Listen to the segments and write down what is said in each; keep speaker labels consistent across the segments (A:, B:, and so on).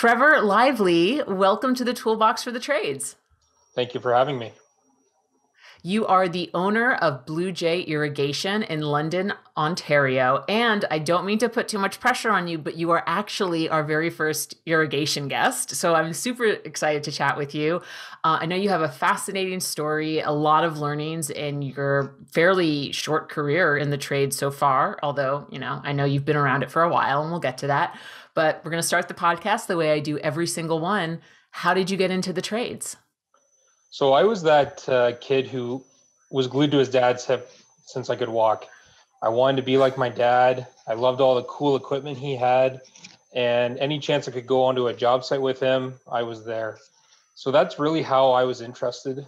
A: Trevor Lively, welcome to the Toolbox for the Trades.
B: Thank you for having me.
A: You are the owner of Jay Irrigation in London, Ontario. And I don't mean to put too much pressure on you, but you are actually our very first irrigation guest. So I'm super excited to chat with you. I know you have a fascinating story, a lot of learnings in your fairly short career in the trade so far. Although, I know you've been around it for a while and we'll get to that. But we're going to start the podcast the way I do every single one. How did you get into the trades?
B: So I was that kid who was glued to his dad's hip since I could walk. I wanted to be like my dad. I loved all the cool equipment he had. And any chance I could go onto a job site with him, I was there. So that's really how I was interested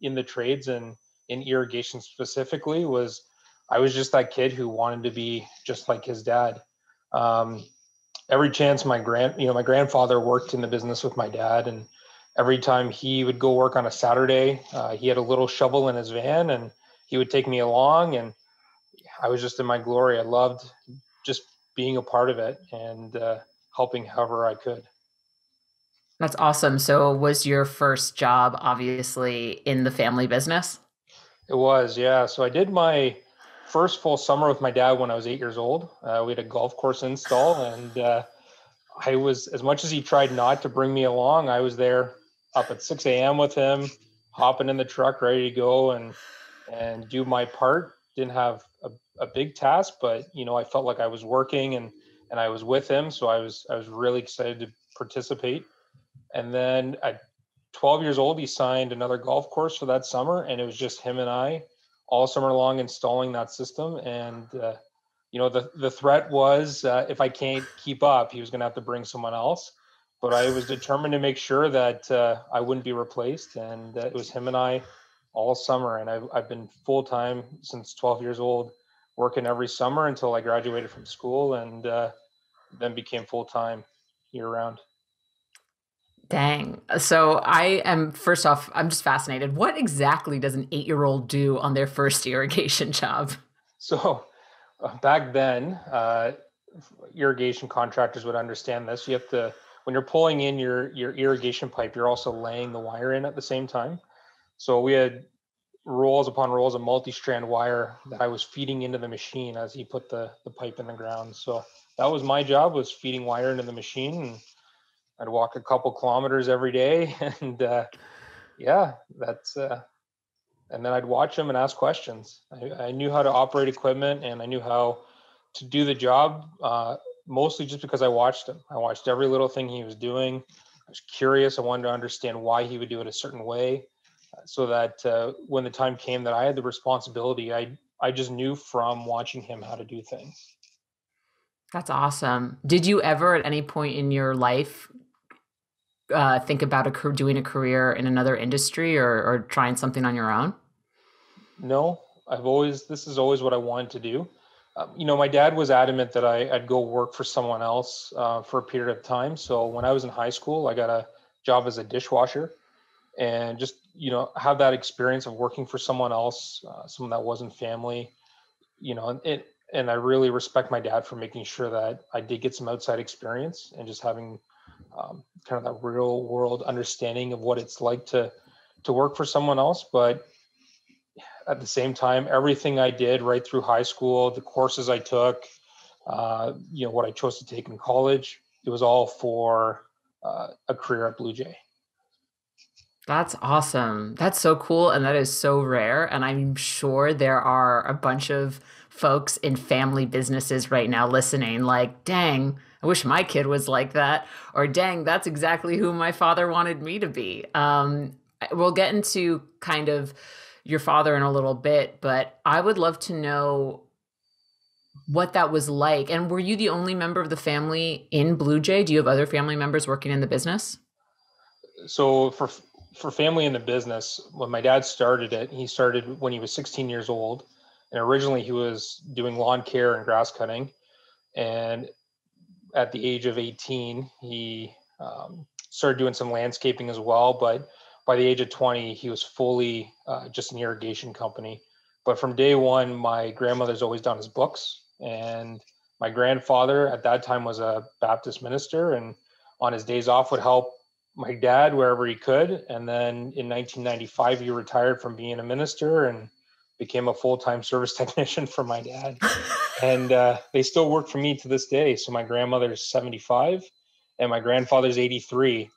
B: in the trades and in irrigation specifically. Was I was just that kid who wanted to be just like his dad. Um, every chance my grandfather worked in the business with my dad, and every time he would go work on a Saturday, he had a little shovel in his van and he would take me along, and I was just in my glory. I loved just being a part of it and helping however I could.
A: That's awesome. So, was your first job obviously in the family business?
B: It was, yeah. So I did my first full summer with my dad when I was 8 years old. We had a golf course install, and I was, as much as he tried not to bring me along, I was there up at 6 a.m. with him, hopping in the truck, ready to go and do my part. Didn't have a big task, but I felt like I was working and I was with him, so I was really excited to participate. And then at 12 years old, he signed another golf course for that summer, and it was just him and I all summer long installing that system. And the threat was if I can't keep up, he was going to have to bring someone else. But I was determined to make sure that I wouldn't be replaced, and it was him and I all summer. And I've been full time since 12 years old, working every summer until I graduated from school, and then became full time year round.
A: Dang. So, I am, first off, I'm just fascinated. What exactly does an 8-year-old do on their first irrigation job?
B: So back then, irrigation contractors would understand this. You have to, when you're pulling in your irrigation pipe, you're also laying the wire in at the same time. So we had rolls upon rolls of multi-strand wire that I was feeding into the machine as he put the pipe in the ground. So that was my job, was feeding wire into the machine. And I'd walk a couple kilometers every day. And yeah, that's and then I'd watch him and ask questions. I knew how to operate equipment and I knew how to do the job, mostly just because I watched him. I watched every little thing he was doing. I was curious. I wanted to understand why he would do it a certain way, so that when the time came that I had the responsibility, I just knew from watching him how to do things.
A: That's awesome. Did you ever at any point in your life think about doing a career in another industry or trying something on your own?
B: No, this is always what I wanted to do. My dad was adamant that I'd go work for someone else for a period of time. So when I was in high school, I got a job as a dishwasher, and just, have that experience of working for someone else, someone that wasn't family, and I really respect my dad for making sure that I did get some outside experience and just having kind of that real world understanding of what it's like to work for someone else. But at the same time, everything I did right through high school, the courses I took, what I chose to take in college, it was all for a career at Blue Jay.
A: That's awesome. That's so cool. And that is so rare. And I'm sure there are a bunch of folks in family businesses right now listening, like, dang, I wish my kid was like that. Or dang, that's exactly who my father wanted me to be. We'll get into kind of your father in a little bit, but I would love to know what that was like. And were you the only member of the family in Blue Jay? Do you have other family members working in the business?
B: So for family in the business, when my dad started it, he started when he was 16 years old, and originally he was doing lawn care and grass cutting. And at the age of 18, he started doing some landscaping as well. But by the age of 20, he was fully just an irrigation company. But from day one, my grandmother's always done his books. And my grandfather at that time was a Baptist minister. And on his days off would help my dad wherever he could. And then in 1995, he retired from being a minister and became a full-time service technician for my dad. And they still work for me to this day. So my grandmother's 75 and my grandfather's 83.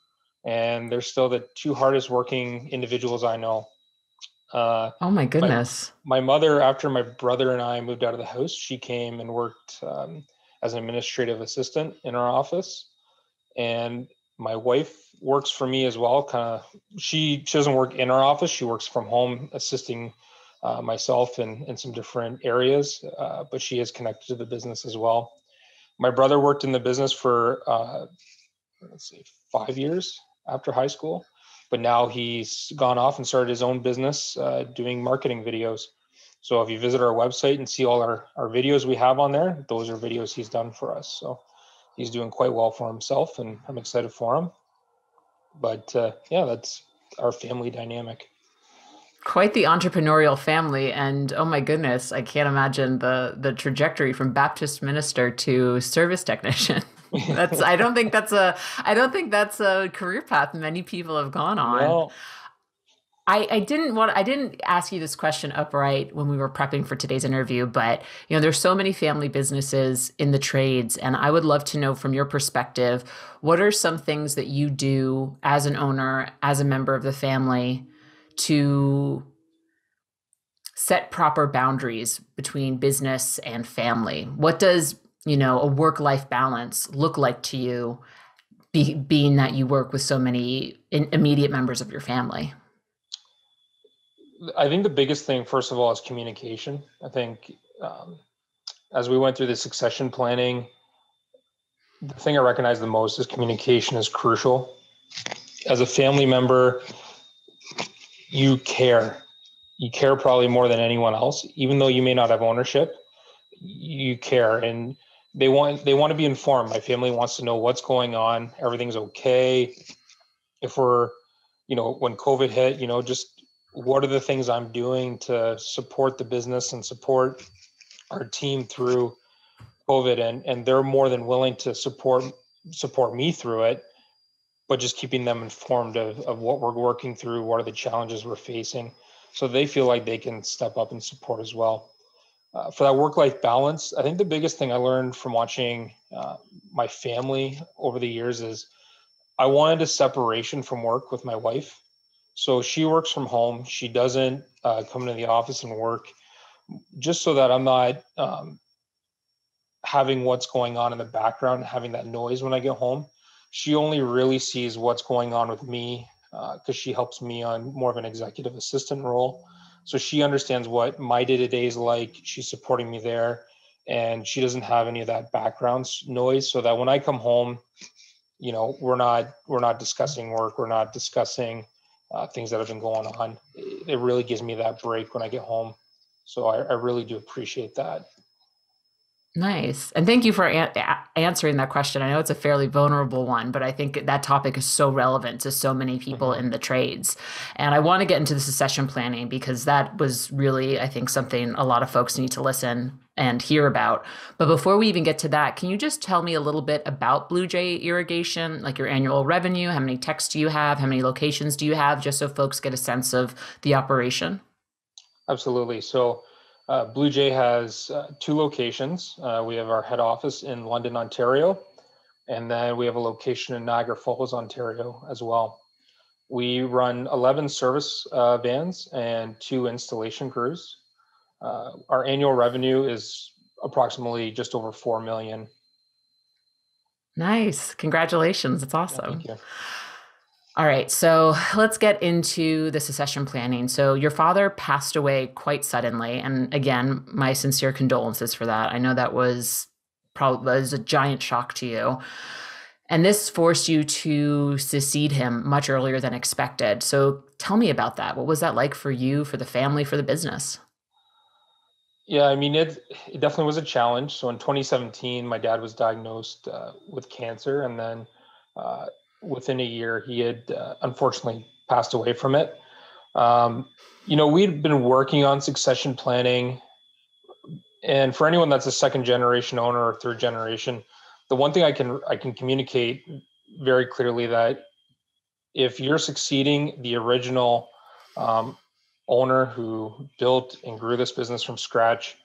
B: And they're still the two hardest working individuals I know.
A: Oh my
B: My
A: goodness.
B: my mother, after my brother and I moved out of the house, she came and worked as an administrative assistant in our office. And my wife works for me as well. She doesn't work in our office. She works from home, assisting myself in some different areas, but she is connected to the business as well. My brother worked in the business for let's see, 5 years after high school, but now he's gone off and started his own business doing marketing videos. So if you visit our website and see all our videos we have on there, those are videos he's done for us. So he's doing quite well for himself, and I'm excited for him. But yeah, that's our family dynamic.
A: Quite the entrepreneurial family, and oh my goodness, I can't imagine the trajectory from Baptist minister to service technician. That's I don't think that's a career path many people have gone on.
B: No.
A: I didn't ask you this question upright when we were prepping for today's interview, but there's so many family businesses in the trades, and I would love to know from your perspective, what are some things that you do as an owner, as a member of the family, to set proper boundaries between business and family? What does, a work-life balance look like to you, being that you work with so many immediate members of your family?
B: I think the biggest thing, first of all, is communication. I think as we went through the succession planning, the thing I recognize the most is communication is crucial. As a family member, you care. You care probably more than anyone else, even though you may not have ownership. You care, and they want to be informed. My family wants to know what's going on. Everything's okay. If we're, when COVID hit, just what are the things I'm doing to support the business and support our team through COVID, and they're more than willing to support me through it, but just keeping them informed of what we're working through, what are the challenges we're facing, so they feel like they can step up and support as well. For that work-life balance, I think the biggest thing I learned from watching my family over the years is I wanted a separation from work with my wife. So she works from home. She doesn't come into the office and work, just so that I'm not having what's going on in the background, having that noise when I get home. She only really sees what's going on with me because she helps me on more of an executive assistant role. So she understands what my day-to-day is like. She's supporting me there, and she doesn't have any of that background noise. So that when I come home, we're not discussing work. We're not discussing things that have been going on. It really gives me that break when I get home. So I really do appreciate that.
A: Nice. And thank you for answering that question. I know it's a fairly vulnerable one, but I think that topic is so relevant to so many people
B: Mm-hmm.
A: in the trades. And I want to get into the succession planning because that was really, I think, something a lot of folks need to listen and hear about. But before we even get to that, can you just tell me a little bit about Blue Jay Irrigation, like your annual revenue? How many techs do you have? How many locations do you have? Just so folks get a sense of the operation.
B: Absolutely. So Blue Jay has two locations. We have our head office in London, Ontario, and then we have a location in Niagara Falls, Ontario as well. We run 11 service vans and two installation crews. Our annual revenue is approximately just over 4 million.
A: Nice. Congratulations. It's
B: Yeah, thank
A: awesome.
B: you.
A: All right, so let's get into the succession planning. So your father passed away quite suddenly, and again, my sincere condolences for that. I know that was a giant shock to you, and this forced you to succeed him much earlier than expected. So tell me about that. What was that like for you, for the family, for the business?
B: Yeah, I mean, it definitely was a challenge. So in 2017, my dad was diagnosed with cancer, and then uh, within a year, he had unfortunately passed away from it. Um, we'd been working on succession planning, and for anyone that's a second generation owner or third generation, the one thing I can communicate very clearly that if you're succeeding the original um, owner who built and grew this business from scratch,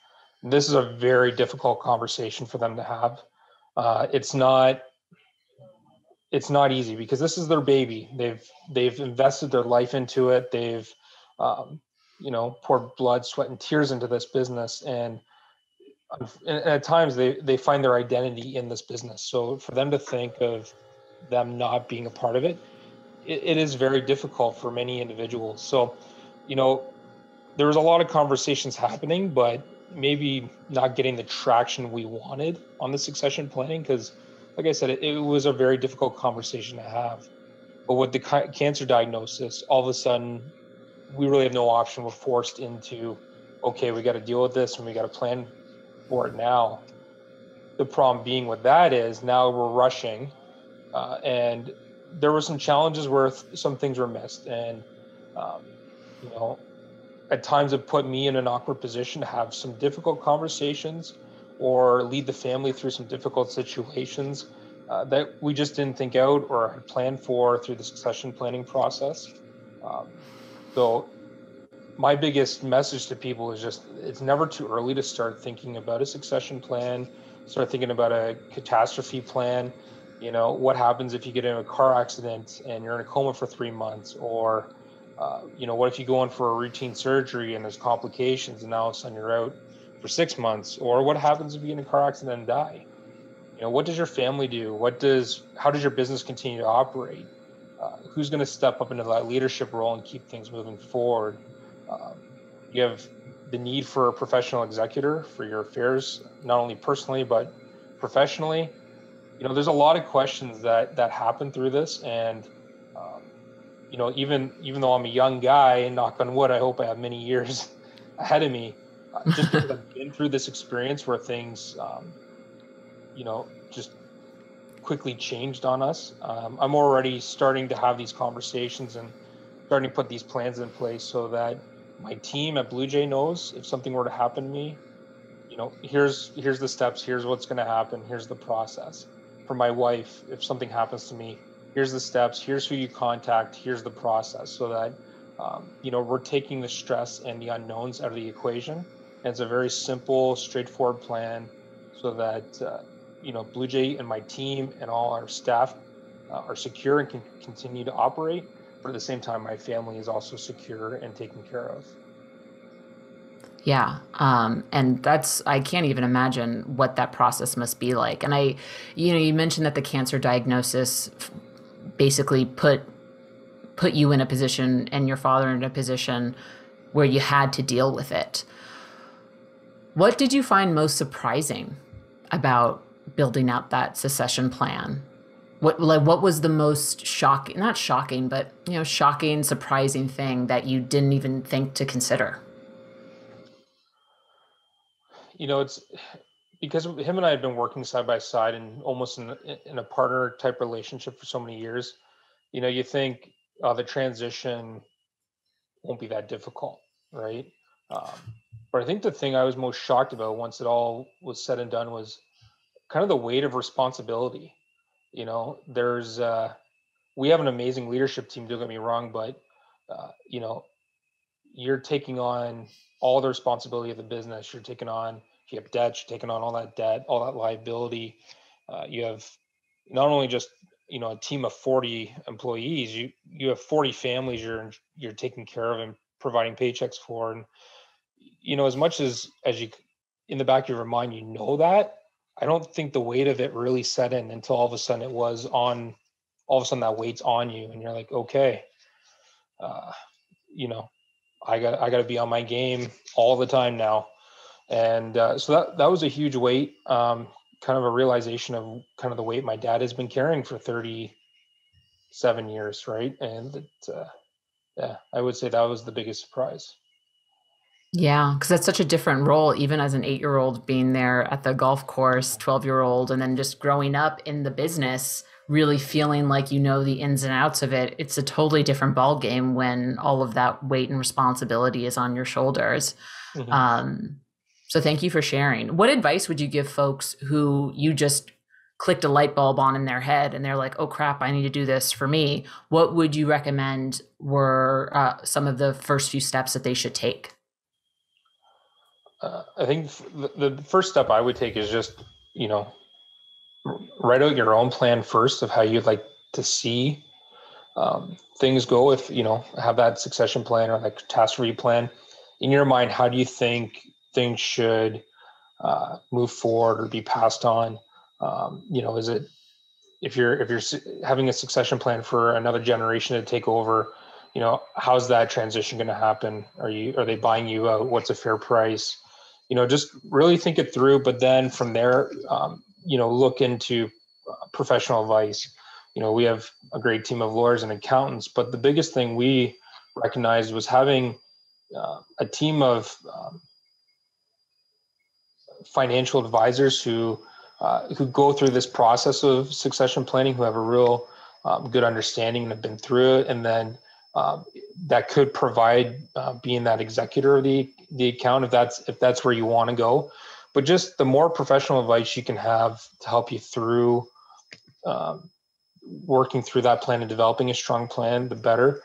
B: this is a very difficult conversation for them to have. It's not easy because this is their baby. They've invested their life into it. They've poured blood, sweat, and tears into this business, and at times they find their identity in this business. So for them to think of them not being a part of it, it is very difficult for many individuals. So, there was a lot of conversations happening, but maybe not getting the traction we wanted on the succession planning because, like I said, it was a very difficult conversation to have. But with the cancer diagnosis, all of a sudden, we really have no option. We're forced into, okay, we got to deal with this and we got to plan for it now. The problem being with that is now we're rushing, and there were some challenges where some things were missed, and um, you know, at times it put me in an awkward position to have some difficult conversations or lead the family through some difficult situations that we just didn't think out or had planned for through the succession planning process. Um, so my biggest message to people is just it's never too early to start thinking about a succession plan, start thinking about a catastrophe plan. What happens if you get in a car accident and you're in a coma for 3 months, or what if you go in for a routine surgery and there's complications and now all of a sudden you're out for 6 months, or what happens if you get in a car accident and die? What does your family do? How does your business continue to operate? Who's going to step up into that leadership role and keep things moving forward? Um, you have the need for a professional executor for your affairs, not only personally but professionally. There's a lot of questions that happen through this, and um, even though I'm a young guy, and knock on wood, I hope I have many years ahead of me. Just because I've been through this experience where things, just quickly changed on us. I'm already starting to have these conversations and starting to put these plans in place so that my team at Blue Jay knows if something were to happen to me, here's the steps, here's what's going to happen, here's the process. For my wife, if something happens to me, here's the steps, here's who you contact, here's the process, so that we're taking the stress and the unknowns out of the equation. And it's a very simple, straightforward plan so that Blue Jay and my team and all our staff are secure and can continue to operate. But at the same time, my family is also secure and taken care of.
A: Yeah. And I can't even imagine what that process must be like. And you mentioned that the cancer diagnosis basically put you in a position and your father in a position where you had to deal with it. What did you find most surprising about building out that succession plan? What was the most shocking, not shocking, but shocking, surprising thing that you didn't even think to consider?
B: It's because him and I had been working side by side and almost in a partner type relationship for so many years. You think the transition won't be that difficult, right? Um, but I think the thing I was most shocked about once it all was said and done was kind of the weight of responsibility. There's we have an amazing leadership team. Don't get me wrong, but uh, you know, you're taking on all the responsibility of the business. You're taking on, if you have debt, you're taking on all that debt, all that liability. You have not only just a team of 40 employees, you have 40 families you're taking care of and providing paychecks for. And as much as you in the back of your mind, that, I don't think the weight of it really set in until all of a sudden all of a sudden that weight's on you and you're like, okay, uh, you know, I got to be on my game all the time now. And so that was a huge weight, kind of a realization of kind of the weight my dad has been carrying for 37 years, right? And yeah, I would say that was the biggest surprise.
A: Yeah, because that's such a different role, even as an 8-year old being there at the golf course, 12-year-old, and then just growing up in the business, really feeling like you know the ins and outs of it. It's a totally different ball game when all of that weight and responsibility is on your shoulders.
B: Mm-hmm.
A: Um, so thank you for sharing. What advice would you give folks who you just clicked a light bulb on in their head and they're like, oh crap, I need to do this for me, what would you recommend were some of the first few steps that they should take?
B: I think the first step I would take is just, you know, write out your own plan first of how you'd like to see things go. If, you know, have that succession plan or like catastrophe plan in your mind, how do you think things should move forward or be passed on? You know, is it, if you're having a succession plan for another generation to take over, you know, how's that transition going to happen? Are they buying you out? What's a fair price? You know, just really think it through. But then from there, you know, look into professional advice. You know, we have a great team of lawyers and accountants, but the biggest thing we recognized was having a team of financial advisors who go through this process of succession planning, who have a real good understanding and have been through it, and then that could provide being that executor of the account if that's where you want to go. But just the more professional advice you can have to help you through working through that plan and developing a strong plan, the better.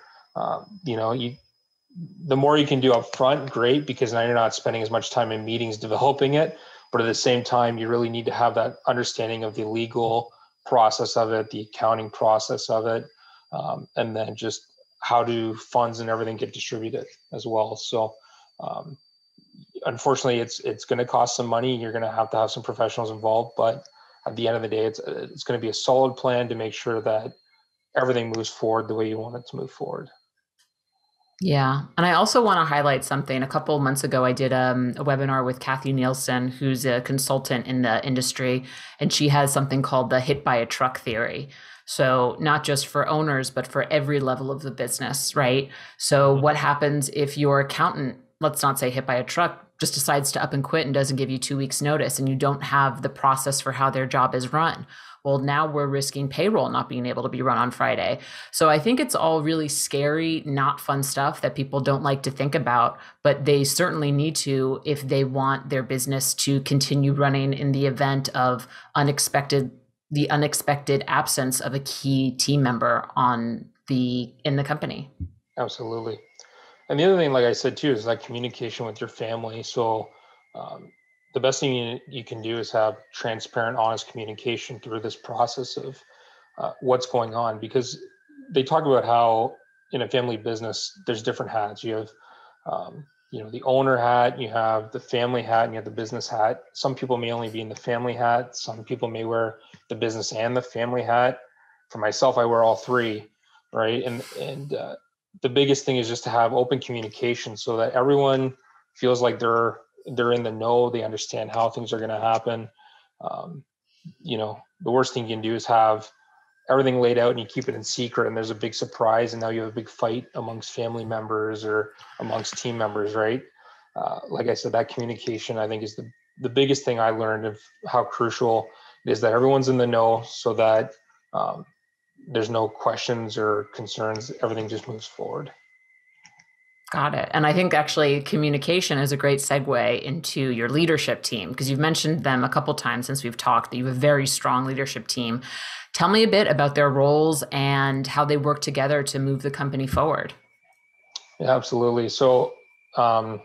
B: You know, the more you can do up front, great, because now you're not spending as much time in meetings developing it. But at the same time, you really need to have that understanding of the legal process of it, the accounting process of it, and then just how do funds and everything get distributed as well. So, unfortunately, it's going to cost some money. You're going to have some professionals involved, but at the end of the day, it's going to be a solid plan to make sure that everything moves forward the way you want it to move forward.
A: Yeah. And I also want to highlight something. A couple of months ago, I did a webinar with Kathy Nielsen, who's a consultant in the industry, and she has something called the hit by a truck theory. So, not just for owners, but for every level of the business, right? So,
B: Mm-hmm.
A: what happens if your accountant, let's not say hit by a truck, just decides to up and quit and doesn't give you 2 weeks' notice, and you don't have the process for how their job is run? Well, now we're risking payroll not being able to be run on Friday. So I think it's all really scary, not fun stuff that people don't like to think about, but they certainly need to if they want their business to continue running in the event of the unexpected absence of a key team member in the company.
B: Absolutely. And the other thing, like I said too, is like communication with your family. So um, the best thing you can do is have transparent, honest communication through this process of what's going on, because they talk about how in a family business there's different hats. You have you know, the owner hat, you have the family hat, and you have the business hat. Some people may only be in the family hat. Some people may wear the business and the family hat. For myself, I wear all three, right? And the biggest thing is just to have open communication so that everyone feels like they're in the know. They understand how things are going to happen. Um, you know, the worst thing you can do is have everything laid out and you keep it in secret and there's a big surprise and now you have a big fight amongst family members or amongst team members, right? Like I said, that communication I think is the biggest thing I learned of how crucial it is that everyone's in the know so that um, there's no questions or concerns. Everything just moves forward.
A: Got it. And I think actually communication is a great segue into your leadership team because you've mentioned them a couple times since we've talked that you have a very strong leadership team. Tell me a bit about their roles and how they work together to move the company forward.
B: Yeah, absolutely. So um,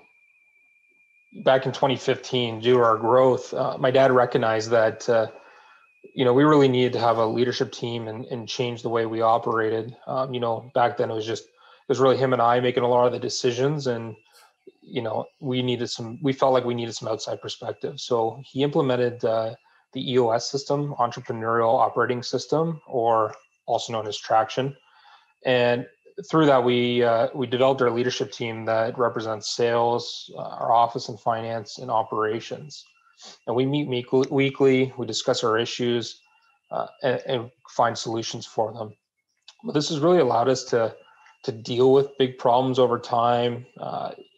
B: back in 2015, due to our growth, my dad recognized that you know, we really needed to have a leadership team and change the way we operated. You know, back then it was really him and I making a lot of the decisions, and you know, we felt like we needed some outside perspective. So he implemented the EOS system, Entrepreneurial Operating System, or also known as Traction. And through that, we developed our leadership team that represents sales, our office and finance, and operations. And we meet weekly. We discuss our issues and find solutions for them. But this has really allowed us to deal with big problems over time.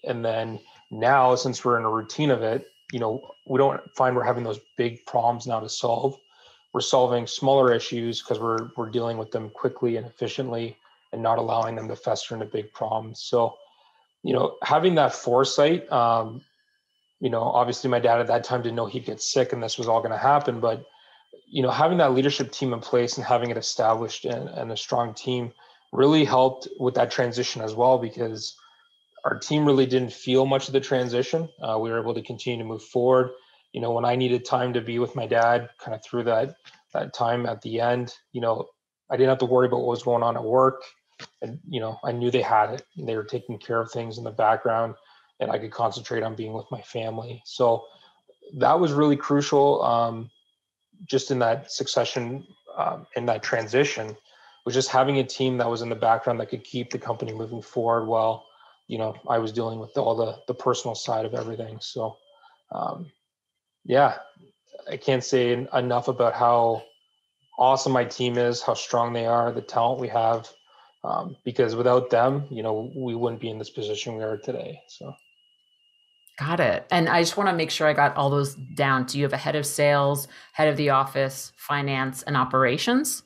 B: And then now, since we're in a routine of it, you know, we don't find we're having those big problems now to solve. We're solving smaller issues because we're dealing with them quickly and efficiently and not allowing them to fester into big problems. So, you know, having that foresight, you know, obviously my dad at that time didn't know he'd get sick and this was all going to happen, but having that leadership team in place and having it established and a strong team really helped with that transition as well, because our team really didn't feel much of the transition. We were able to continue to move forward. When I needed time to be with my dad, kind of through that time at the end, I didn't have to worry about what was going on at work. And, I knew they had it. They were taking care of things in the background, and I could concentrate on being with my family. So that was really crucial. Just in that succession, in that transition, was just having a team that was in the background that could keep the company moving forward while, I was dealing with all the personal side of everything. So, yeah, I can't say enough about how awesome my team is, how strong they are, the talent we have, because without them, we wouldn't be in this position we are today. So
A: Got it. And I just want to make sure I got all those down. Do you have a head of sales, head of the office, finance, and operations?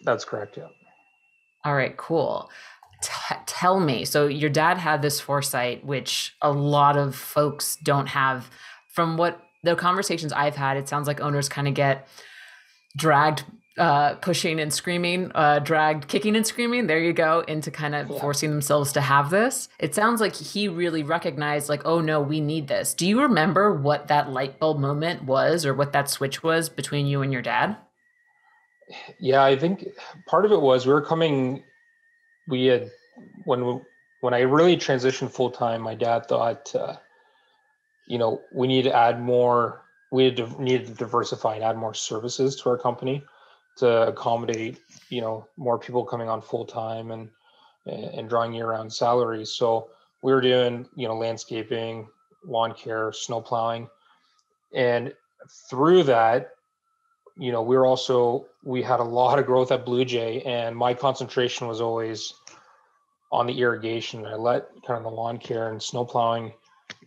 B: that's correct. Yeah.
A: All right, cool. Tell me. So, your dad had this foresight, which a lot of folks don't have. From what the conversations I've had, it sounds like owners kind of get dragged pushing and screaming, dragged kicking and screaming, there you go, into kind of
B: Yeah.
A: forcing themselves to have this. It sounds like he really recognized, like, oh no, we need this. Do you remember what that light bulb moment was, or what that switch was between you and your dad?
B: Yeah, I think part of it was we had when when I really transitioned full time, my dad thought, we need to add more. Needed to diversify and add more services to our company to accommodate, more people coming on full time and drawing year round salaries. So we were doing, landscaping, lawn care, snow plowing, and through that, we had a lot of growth at Blue Jay, and my concentration was always on the irrigation. I let kind of the lawn care and snow plowing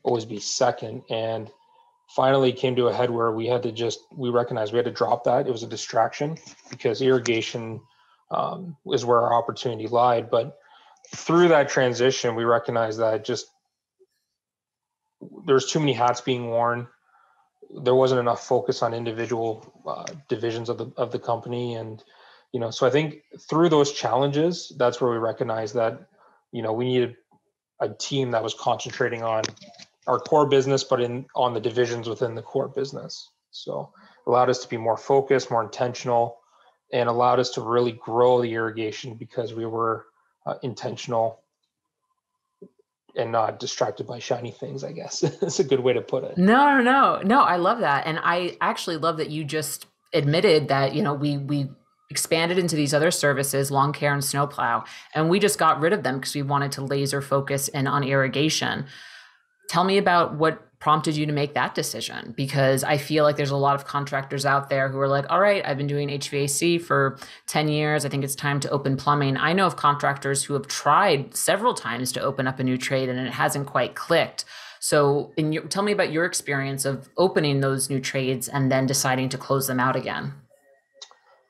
B: always be second. And finally came to a head where we recognized we had to drop that. It was a distraction because irrigation is where our opportunity lied. But through that transition, we recognized that just there's too many hats being worn. There wasn't enough focus on individual divisions of the company. And, so I think through those challenges, that's where we recognized that, we needed a team that was concentrating on our core business, but on the divisions within the core business. So it allowed us to be more focused, more intentional, and allowed us to really grow the irrigation because we were intentional and not distracted by shiny things, I guess. It's a good way to put it.
A: No. I love that, and I actually love that you just admitted that we expanded into these other services, lawn care and snowplow, and we just got rid of them because we wanted to laser focus in on irrigation. Tell me about what prompted you to make that decision, because I feel like there's a lot of contractors out there who are like, all right, I've been doing HVAC for 10 years. I think it's time to open plumbing. I know of contractors who have tried several times to open up a new trade and it hasn't quite clicked. So, tell me about your experience of opening those new trades and then deciding to close them out again.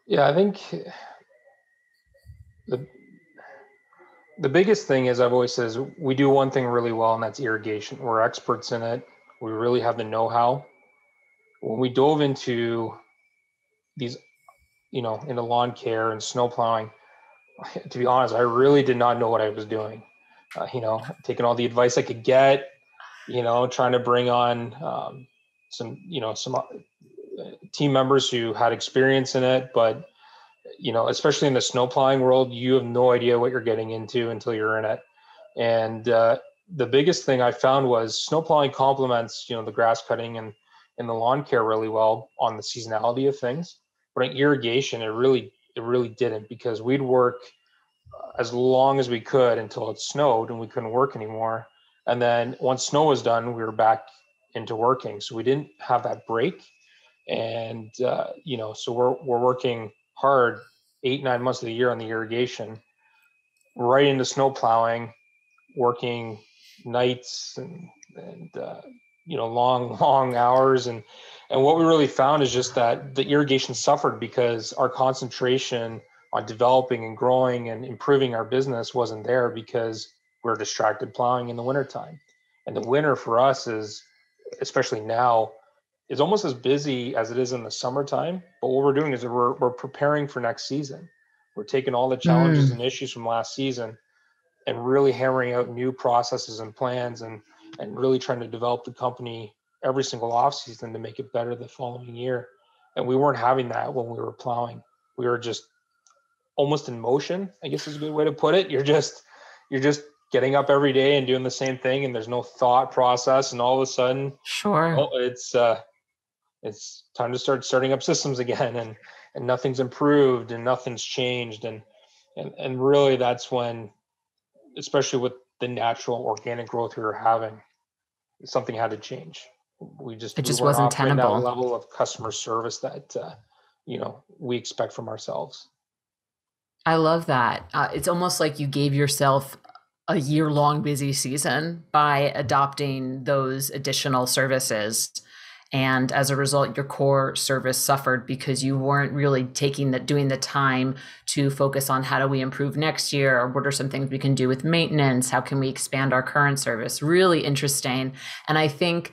B: Yeah, I think the the biggest thing is I've always said is we do one thing really well, and that's irrigation. We're experts in it. We really have the know-how. When we dove into these, into lawn care and snow plowing, to be honest, I really did not know what I was doing. Taking all the advice I could get, trying to bring on some team members who had experience in it. But, especially in the snow plowing world, you have no idea what you're getting into until you're in it. And the biggest thing I found was snow plowing complements, the grass cutting and the lawn care really well on the seasonality of things. But in irrigation, it really didn't, because we'd work as long as we could until it snowed and we couldn't work anymore. And then once snow was done, we were back into working. So we didn't have that break. And, so we're working hard 8, 9 months of the year on the irrigation, right into snow plowing, working nights and long hours. And what we really found is just that the irrigation suffered because our concentration on developing and growing and improving our business wasn't there, because we're distracted plowing in the wintertime. And the winter for us is, especially now, is almost as busy as it is in the summertime. But what we're doing is we're preparing for next season. We're taking all the challenges
A: Mm,
B: and issues from last season and really hammering out new processes and plans, and really trying to develop the company every single off season to make it better the following year. And we weren't having that when we were plowing. We were just almost in motion, I guess is a good way to put it. You're just getting up every day and doing the same thing, and there's no thought process. And all of a sudden,
A: sure.
B: oh, it's time to start starting up systems again, and nothing's improved and nothing's changed. And really that's when, especially with the natural organic growth we were having, something had to change.
A: It
B: We
A: just
B: weren't
A: wasn't
B: offering that
A: tenable.
B: level of customer service that we expect from ourselves.
A: I love that. It's almost like you gave yourself a year-long busy season by adopting those additional services. And as a result, your core service suffered because you weren't really doing the time to focus on how do we improve next year, or what are some things we can do with maintenance? How can we expand our current service? Really interesting. And I think,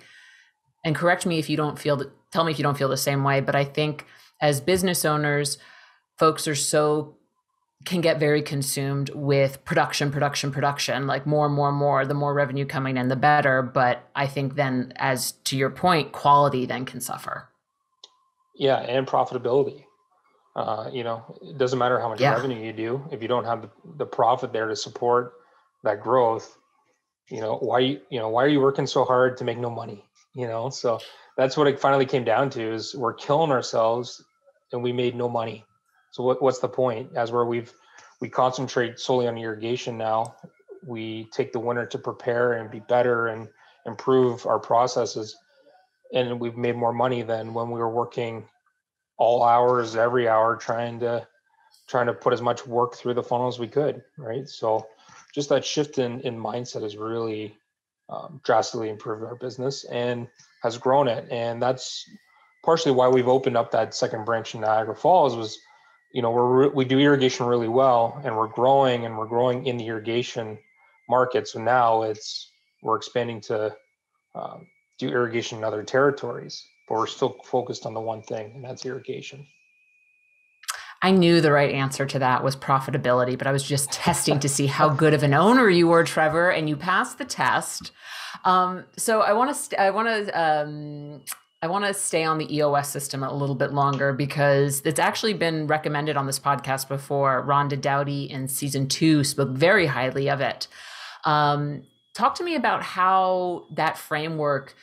A: and correct me if you don't feel that, tell me if you don't feel the same way, but I think as business owners, folks are so can get very consumed with production, production, production, like more, more, more. The more revenue coming in, the better. But I think then, as to your point, quality then can suffer.
B: Yeah, and profitability. It doesn't matter how much
A: Yeah,
B: revenue you do if you don't have the profit there to support that growth. Why are you working so hard to make no money? So that's what it finally came down to, is we're killing ourselves and we made no money. So what's the point? As where we concentrate solely on irrigation now, we take the winter to prepare and be better and improve our processes, and we've made more money than when we were working all hours, every hour, trying to put as much work through the funnel as we could, right? So just that shift in mindset has really drastically improved our business and has grown it. And that's partially why we've opened up that second branch in Niagara Falls. Was, we do irrigation really well, and we're growing in the irrigation market. So now we're expanding to um, do irrigation in other territories, but we're still focused on the one thing, and that's irrigation.
A: I knew the right answer to that was profitability, but I was just testing to see how good of an owner you were, Trevor, and you passed the test. So I want to stay on the EOS system a little bit longer because it's actually been recommended on this podcast before. Rhonda Dowdy in season 2 spoke very highly of it. Talk to me about how that framework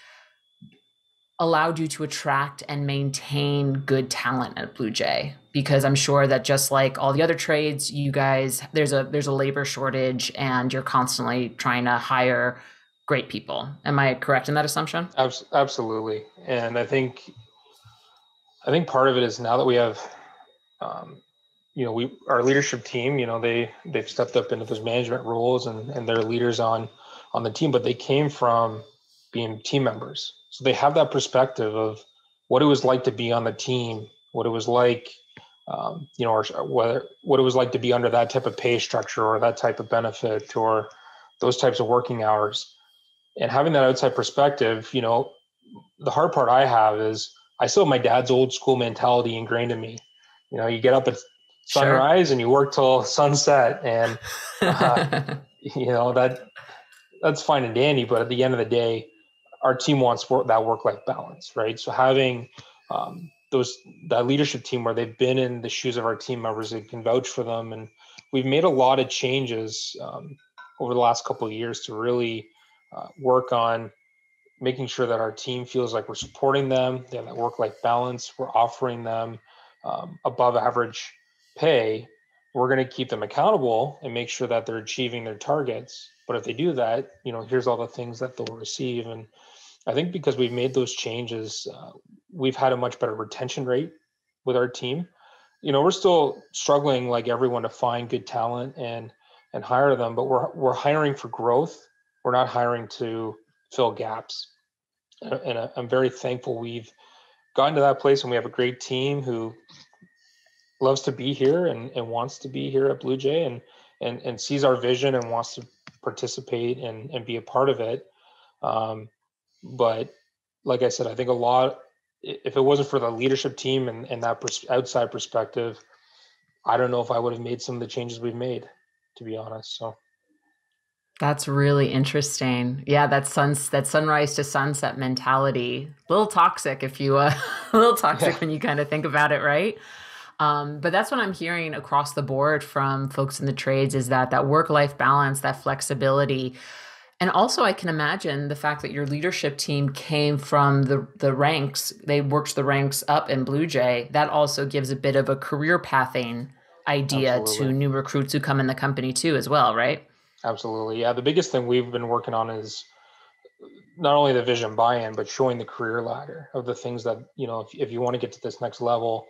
A: allowed you to attract and maintain good talent at Blue Jay, because I'm sure that just like all the other trades, you guys, there's a labor shortage and you're constantly trying to hire great people. Am I correct in that assumption?
B: Absolutely. And I think part of it is, now that we have, um, our leadership team, they've stepped up into those management roles, and they're leaders on the team, but they came from being team members. So they have that perspective of what it was like to be on the team, what it was like, or what it was like to be under that type of pay structure or that type of benefit or those types of working hours. And having that outside perspective, the hard part I have is I still have my dad's old school mentality ingrained in me. You get up at
A: Sure.
B: sunrise and you work till sunset, and uh, that's fine and dandy. But at the end of the day, our team wants that work-life balance, right? So having those that leadership team where they've been in the shoes of our team members, they can vouch for them, and we've made a lot of changes over the last couple of years to really work on making sure that our team feels like we're supporting them, they have that work-life balance, we're offering them above average pay. We're going to keep them accountable and make sure that they're achieving their targets. But if they do that, here's all the things that they'll receive. And I think because we've made those changes, we've had a much better retention rate with our team. We're still struggling like everyone to find good talent and hire them, but we're hiring for growth. We're not hiring to fill gaps. And I'm very thankful we've gotten to that place, and we have a great team who loves to be here and wants to be here at Blue Jay, and sees our vision and wants to participate and be a part of it. But like I said, I think if it wasn't for the leadership team and that outside perspective, I don't know if I would have made some of the changes we've made, to be honest. So
A: That's really interesting. Yeah, that sunrise to sunset mentality. A little toxic if you a little
B: yeah,
A: toxic when you kind of think about it, right? But that's what I'm hearing across the board from folks in the trades is that work-life balance, that flexibility. And also I can imagine the fact that your leadership team came from the ranks, they worked the ranks up in Blue Jay. That also gives a bit of a career pathing idea to
B: absolutely.
A: new recruits who come in the company too as well, right?
B: Absolutely. Yeah. The biggest thing we've been working on is not only the vision buy-in, but showing the career ladder of the things that, if you want to get to this next level,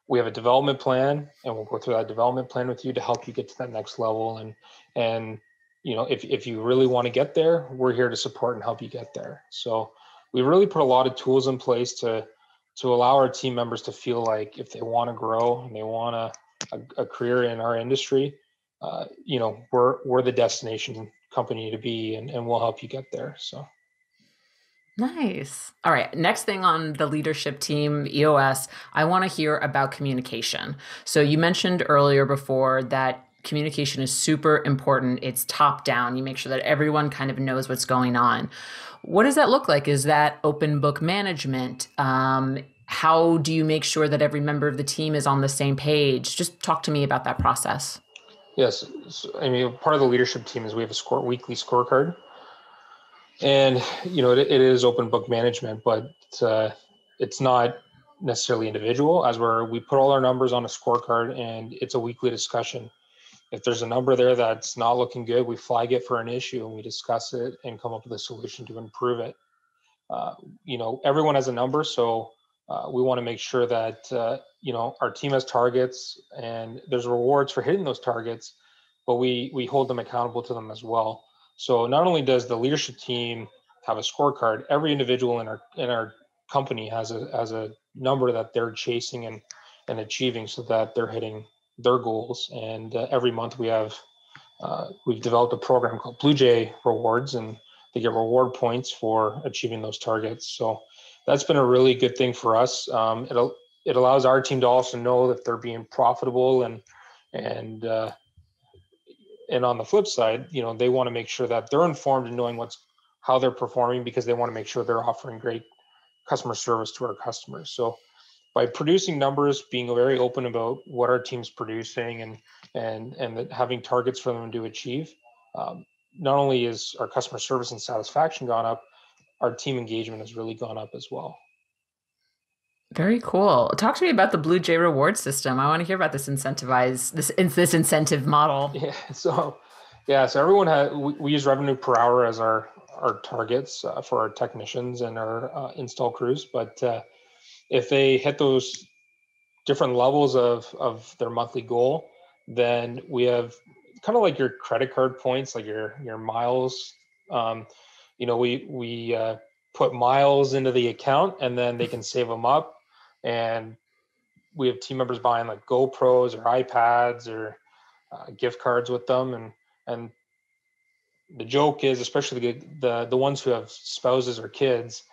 B: we have a development plan and we'll go through that development plan with you to help you get to that next level. And, if you really want to get there, we're here to support and help you get there. So we really put a lot of tools in place to allow our team members to feel like if they want to grow and they want a career in our industry, we're the destination company to be, and we'll help you get there. So.
A: Nice. All right. Next thing on the leadership team, EOS, I want to hear about communication. So you mentioned earlier before that communication is super important. It's top down. You make sure that everyone kind of knows what's going on. What does that look like? Is that open book management? How do you make sure that every member of the team is on the same page? Just talk to me about that process.
B: Yes, so, I mean, part of the leadership team is we have a weekly scorecard, and it is open book management, but it's not necessarily individual. As we put all our numbers on a scorecard, and it's a weekly discussion. If there's a number there that's not looking good, we flag it for an issue and we discuss it and come up with a solution to improve it. uh, everyone has a number, so we want to make sure that our team has targets and there's rewards for hitting those targets, but we hold them accountable to them as well. So not only does the leadership team have a scorecard, every individual in our company has a number that they're chasing and achieving so that they're hitting their goals. And every month we've developed a program called Blue Jay Rewards, and they get reward points for achieving those targets. So that's been a really good thing for us. It allows our team to also know that they're being profitable, and and on the flip side, they want to make sure that they're informed and knowing how they're performing, because they want to make sure they're offering great customer service to our customers. So by producing numbers, being very open about what our team's producing, and having targets for them to achieve, um, not only is our customer service and satisfaction gone up, our team engagement has really gone up as well.
A: Very cool. Talk to me about the Blue Jay reward system. I want to hear about this incentive model.
B: Yeah. So everyone we use revenue per hour as our targets for our technicians and our install crews. But if they hit those different levels of their monthly goal, then we have kind of like your credit card points, like your miles. Um, we put miles into the account, and then they can save them up. And we have team members buying like GoPros or iPads or gift cards with them, and the joke is, especially the ones who have spouses or kids,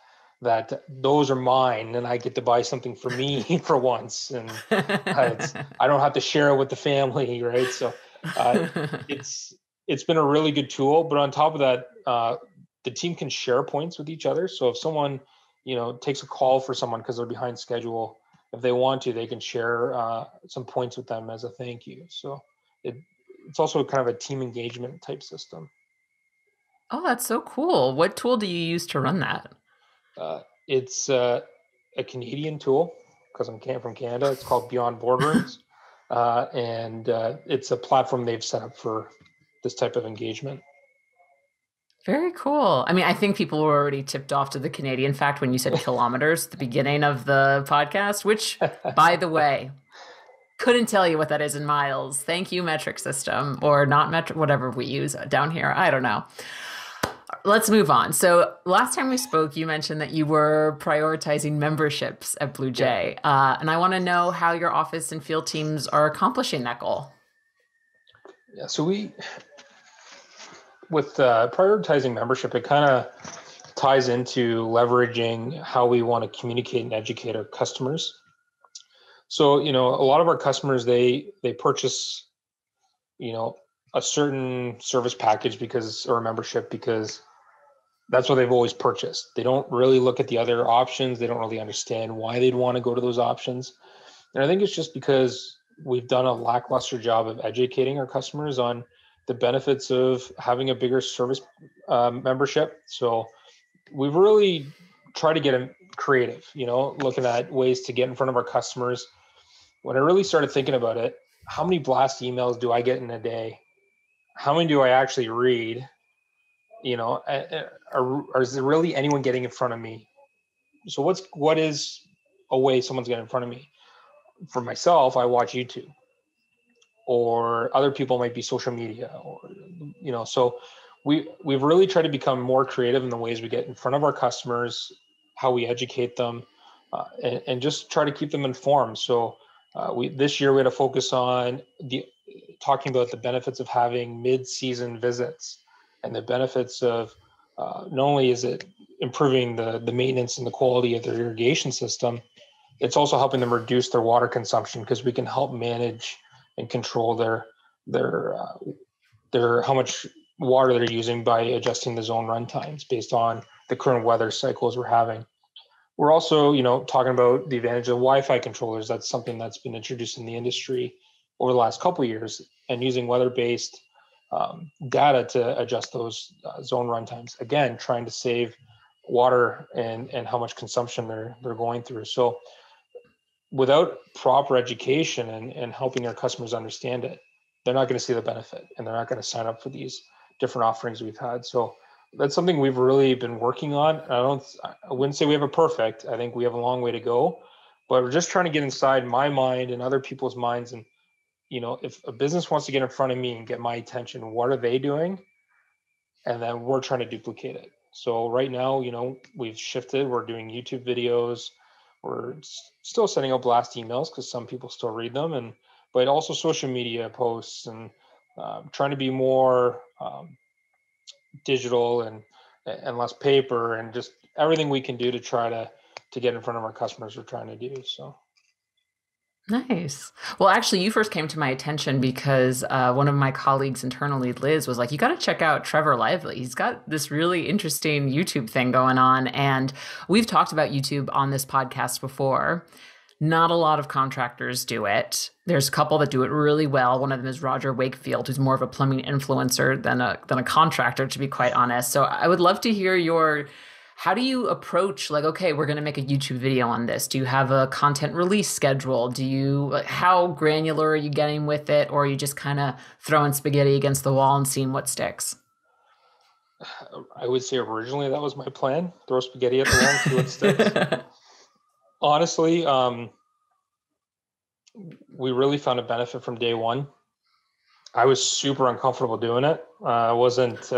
B: that those are mine and I get to buy something for me for once, and I don't have to share it with the family, right? So uh, it's it's been a really good tool. But on top of that, the team can share points with each other. So if someone takes a call for someone because they're behind schedule, if they want to, they can share some points with them as a thank you. So it it's also kind of a team engagement type system.
A: Oh, that's so cool. What tool do you use to run that?
B: It's a Canadian tool because I'm from Canada. It's called Beyond Boardrooms, and it's a platform they've set up for this type of engagement.
A: Very cool. I mean, I think people were already tipped off to the Canadian fact when you said kilometers at the beginning of the podcast, which, by the way, couldn't tell you what that is in miles. Thank you, metric system, or not metric, whatever we use down here. I don't know. Let's move on. So, last time we spoke, you mentioned that you were prioritizing memberships at Blue
B: Yeah,
A: Jay. And I want to know how your office and field teams are accomplishing that goal.
B: yeah. So with prioritizing membership, it kind of ties into leveraging how we want to communicate and educate our customers. So, a lot of our customers, they purchase, a certain service package or a membership because that's what they've always purchased. They don't really look at the other options. They don't really understand why they'd want to go to those options. And I think it's just because we've done a lackluster job of educating our customers on the benefits of having a bigger service membership. So we've really tried to get creative, looking at ways to get in front of our customers. When I really started thinking about it, how many blast emails do I get in a day? How many do I actually read? Or is there really anyone getting in front of me? So what is a way someone's getting in front of me? For myself, I watch YouTube, or other people might be social media, or so we've really tried to become more creative in the ways we get in front of our customers, how we educate them, and just try to keep them informed. So this year we had to focus on talking about the benefits of having mid-season visits, and the benefits of not only is it improving the maintenance and the quality of their irrigation system, it's also helping them reduce their water consumption, because we can help manage and control their how much water they're using by adjusting the zone run times based on the current weather cycles we're having. We're also, talking about the advantage of Wi-Fi controllers. That's something that's been introduced in the industry over the last couple of years, and using weather-based data to adjust those zone run times. Again, trying to save water and how much consumption they're going through. So without proper education and helping our customers understand it, they're not going to see the benefit, and they're not going to sign up for these different offerings we've had. So that's something we've really been working on. I wouldn't say we have a perfect. I think we have a long way to go, but we're just trying to get inside my mind and other people's minds. And, if a business wants to get in front of me and get my attention, what are they doing? And then we're trying to duplicate it. So right now, we've shifted. We're doing YouTube videos. We're still sending out blast emails because some people still read them, but also social media posts, and trying to be more digital and less paper, and just everything we can do to try to get in front of our customers we're trying to do. So.
A: Nice. Well, actually, you first came to my attention because one of my colleagues internally, Liz, was like, you got to check out Trevor Lively. He's got this really interesting YouTube thing going on. And we've talked about YouTube on this podcast before. Not a lot of contractors do it. There's a couple that do it really well. One of them is Roger Wakefield, who's more of a plumbing influencer than a contractor, to be quite honest. So I would love to hear how do you approach, like, okay, we're going to make a YouTube video on this? Do you have a content release schedule? How granular are you getting with it? Or are you just kind of throwing spaghetti against the wall and seeing what sticks?
B: I would say originally that was my plan: throw spaghetti at the wall and see what sticks. Honestly, we really found a benefit from day one. I was super uncomfortable doing it. I wasn't,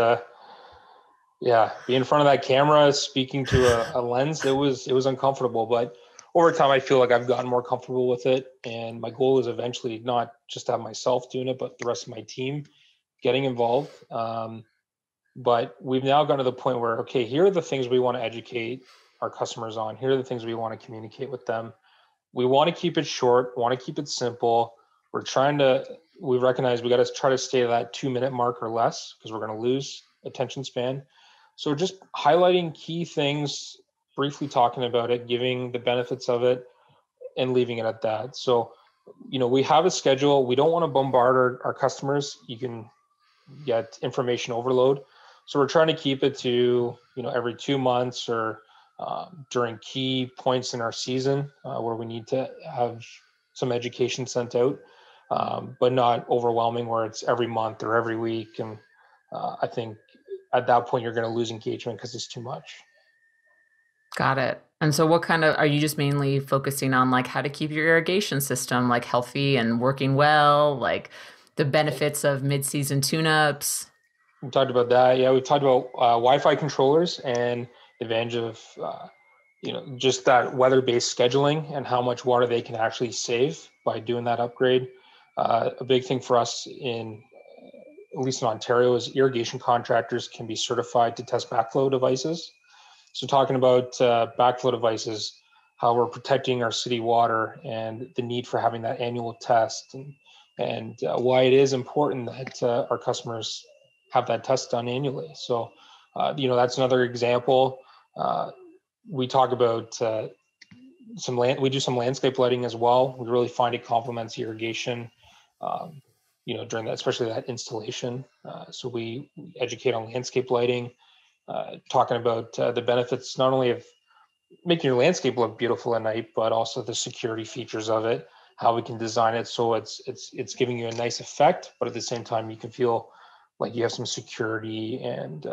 B: being in front of that camera, speaking to a lens, it was uncomfortable. But over time, I feel like I've gotten more comfortable with it. And my goal is eventually not just to have myself doing it, but the rest of my team getting involved. But we've now gotten to the point where, okay, here are the things we want to educate our customers on. Here are the things we want to communicate with them. We want to keep it short, want to keep it simple. We recognize we got to try to stay at that 2-minute mark or less, because we're going to lose attention span. So just highlighting key things, briefly talking about it, giving the benefits of it, and leaving it at that. So, we have a schedule. We don't want to bombard our customers. You can get information overload. So we're trying to keep it to, every 2 months, or during key points in our season where we need to have some education sent out, but not overwhelming where it's every month or every week. And I think at that point, you're going to lose engagement because it's too much.
A: Got it. And so are you just mainly focusing on, like, how to keep your irrigation system like healthy and working well, like the benefits of mid-season tune-ups?
B: We talked about that. Yeah, we've talked about Wi-Fi controllers and the advantage of, just that weather-based scheduling and how much water they can actually save by doing that upgrade. A big thing for us at least in Ontario, is irrigation contractors can be certified to test backflow devices. So talking about backflow devices, how we're protecting our city water, and the need for having that annual test, and why it is important that our customers have that test done annually. So, that's another example. Uh, we talk about we do some landscape lighting as well. We really find it complements irrigation, um, during that, especially that installation. So we educate on landscape lighting, talking about the benefits not only of making your landscape look beautiful at night, but also the security features of it, how we can design it so it's giving you a nice effect, but at the same time you can feel like you have some security, and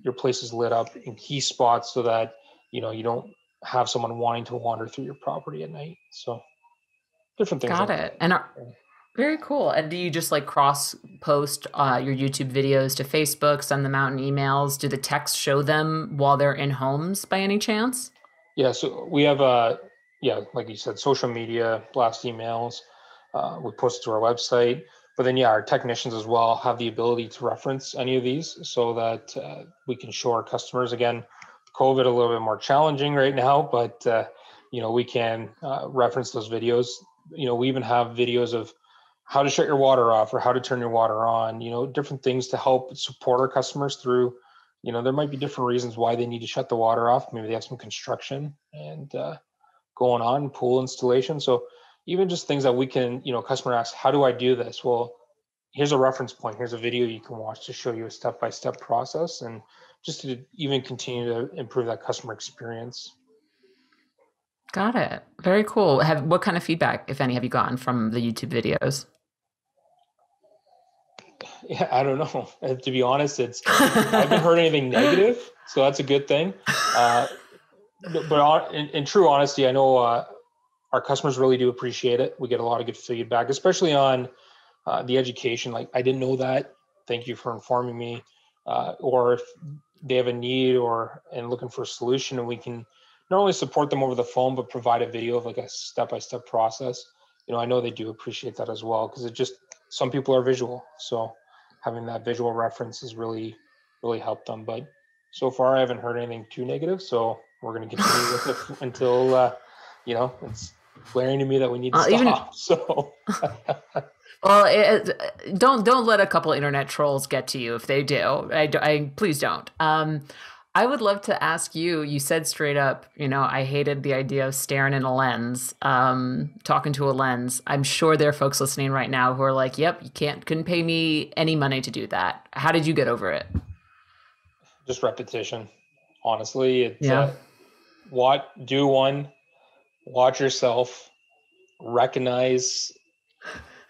B: your place is lit up in key spots so that you don't have someone wanting to wander through your property at night. So different things
A: Got
B: like
A: it.
B: that.
A: And
B: Yeah.
A: very cool. And do you just like cross post your YouTube videos to Facebook, send them out in emails? Do the text show them while they're in homes by any chance?
B: Yeah, so we have yeah, like you said, social media, blast emails. We post it to our website, but then yeah, our technicians as well have the ability to reference any of these so that we can show our customers. Again, COVID a little bit more challenging right now, but we can reference those videos. We even have videos of how to shut your water off or how to turn your water on. Different things to help support our customers through. There might be different reasons why they need to shut the water off. Maybe they have some construction and going on, pool installation. So even just things that we can, customer asks, how do I do this? Well, here's a reference point. Here's a video you can watch to show you a step-by-step process, and just to even continue to improve that customer experience.
A: Got it. Very cool. What kind of feedback, if any, have you gotten from the YouTube videos?
B: Yeah, I don't know. To be honest, I haven't heard anything negative, so that's a good thing. Uh, but in true honesty, I know our customers really do appreciate it. We get a lot of good feedback, especially on the education. Like, I didn't know that. Thank you for informing me. Or if they have a need and looking for a solution, and we can not only support them over the phone, but provide a video of like a step-by-step process. I know they do appreciate that as well, because some people are visual. So having that visual reference has really, really helped them. But so far I haven't heard anything too negative. So we're going to continue with it until, it's glaring to me that we need to
A: Even
B: stop. So
A: well, don't let a couple internet trolls get to you if they do. Please don't. I would love to ask you. You said straight up, I hated the idea of staring in a lens, talking to a lens. I'm sure there are folks listening right now who are like, "Yep, couldn't pay me any money to do that." How did you get over it?
B: just repetition. Honestly,
A: Yeah.
B: do one, watch yourself, recognize,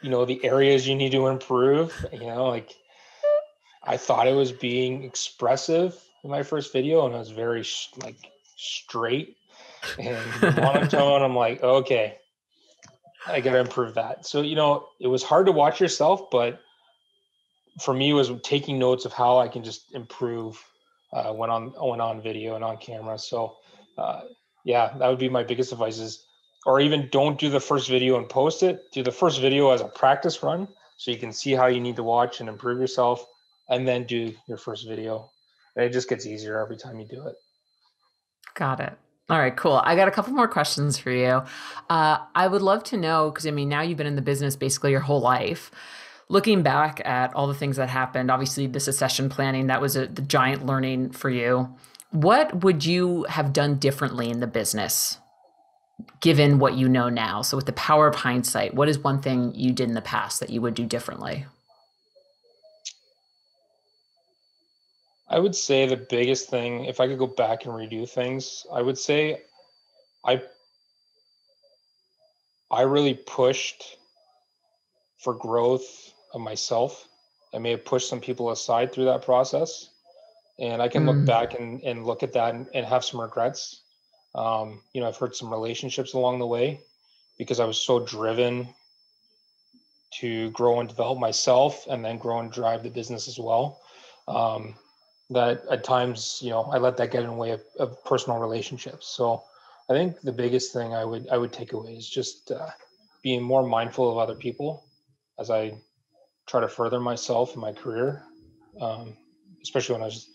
B: the areas you need to improve. Like, I thought it was being expressive in my first video, and it was very like straight and monotone. I'm like, okay, I got to improve that. So, it was hard to watch yourself, but for me, it was taking notes of how I can just improve when on video and on camera. So, uh, yeah, that would be my biggest advice or even don't do the first video and post it. Do the first video as a practice run so you can see how you need to watch and improve yourself, and then do your first video. And it just gets easier every time you do it.
A: Got it. All right, cool. I got a couple more questions for you. I would love to know, because I mean, now you've been in the business basically your whole life. Looking back at all the things that happened, obviously the succession planning, that was the giant learning for you. What would you have done differently in the business, given what you know now? So, with the power of hindsight, what is one thing you did in the past that you would do differently?
B: I would say the biggest thing, if I could go back and redo things, I would say I I really pushed for growth of myself. I may have pushed some people aside through that process, and I can look
A: Mm,
B: back and look at that and have some regrets. I've hurt some relationships along the way because I was so driven to grow and develop myself, and then grow and drive the business as well. Um, that at times, I let that get in the way of personal relationships. So I think the biggest thing I would take away is just being more mindful of other people as I try to further myself in my career, um, especially when I was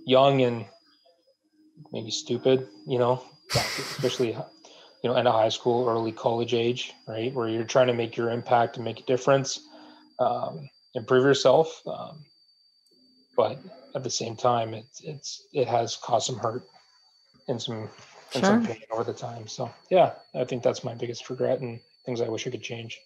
B: young and maybe stupid, back especially end of high school, early college age, right, where you're trying to make your impact and make a difference, improve yourself, but at the same time, it has caused some hurt and some
A: Sure.
B: pain over the time. So yeah, I think that's my biggest regret and things I wish I could change.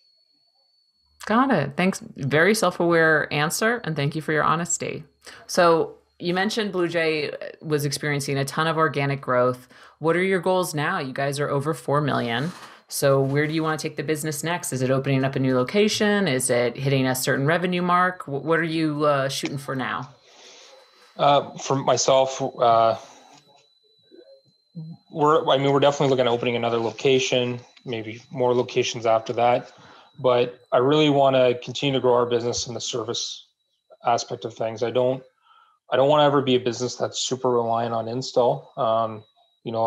A: Got it. Thanks. Very self-aware answer, and thank you for your honesty. So you mentioned Blue Jay was experiencing a ton of organic growth. What are your goals now? You guys are over 4 million. So where do you want to take the business next? Is it opening up a new location? Is it hitting a certain revenue mark? What are you shooting for now?
B: For myself, we're definitely looking at opening another location, maybe more locations after that. But I really want to continue to grow our business in the service aspect of things. I don't want to ever be a business that's super reliant on install.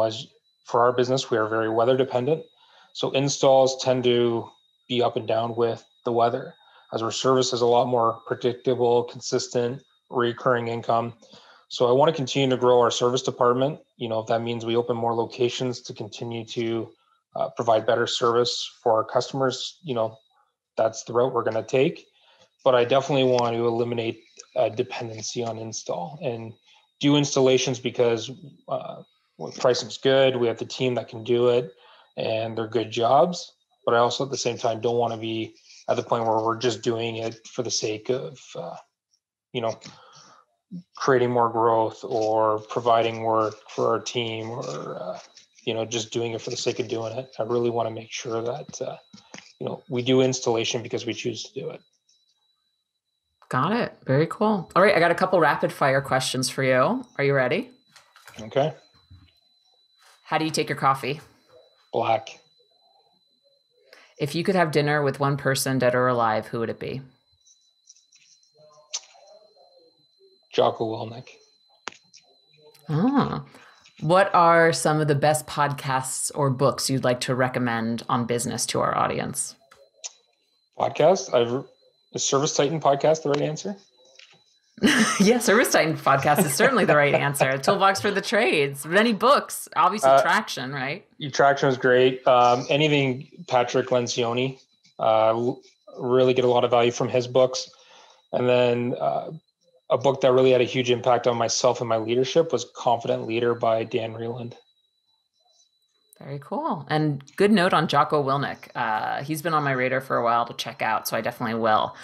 B: As for our business, we are very weather dependent. So installs tend to be up and down with the weather. As our service is a lot more predictable, consistent, recurring income. So I want to continue to grow our service department. If that means we open more locations to continue to provide better service for our customers, that's the route we're going to take. But I definitely want to eliminate dependency on install and do installations because pricing's good. We have the team that can do it, and they're good jobs. But I also, at the same time, don't want to be at the point where we're just doing it for the sake of, creating more growth or providing work for our team, or just doing it for the sake of doing it. I really want to make sure that we do installation because we choose to do it.
A: Got it. Very cool. All right, I got a couple rapid fire questions for you. Are you ready?
B: Okay.
A: How do you take your coffee?
B: Black.
A: If you could have dinner with one person, dead or alive, who would it be?
B: Jocko Willink.
A: Ah. What are some of the best podcasts or books you'd like to recommend on business to our audience?
B: Podcast. Is ServiceTitan podcast the right answer?
A: Yeah, ServiceTitan podcast is certainly the right answer. Toolbox for the trades. Many books. Obviously, Traction, right?
B: Traction is great. Anything Patrick Lencioni. Really get a lot of value from his books. And then a book that really had a huge impact on myself and my leadership was Confident Leader by Dan Reeland.
A: Very cool. And good note on Jocko Willink. He's been on my radar for a while to check out, so I definitely will.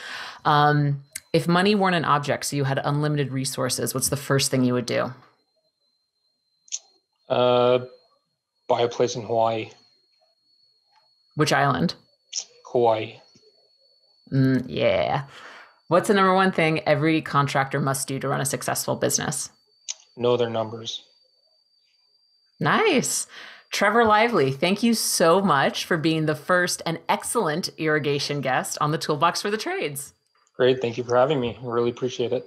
A: If money weren't an object, so you had unlimited resources, what's the first thing you would do?
B: Buy a place in Hawaii.
A: Which island?
B: Hawaii.
A: Yeah. What's the number one thing every contractor must do to run a successful business?
B: Know their numbers.
A: Nice. Trevor Lively, thank you so much for being the first and excellent irrigation guest on the Toolbox for the Trades.
B: Great. Thank you for having me. I really appreciate it.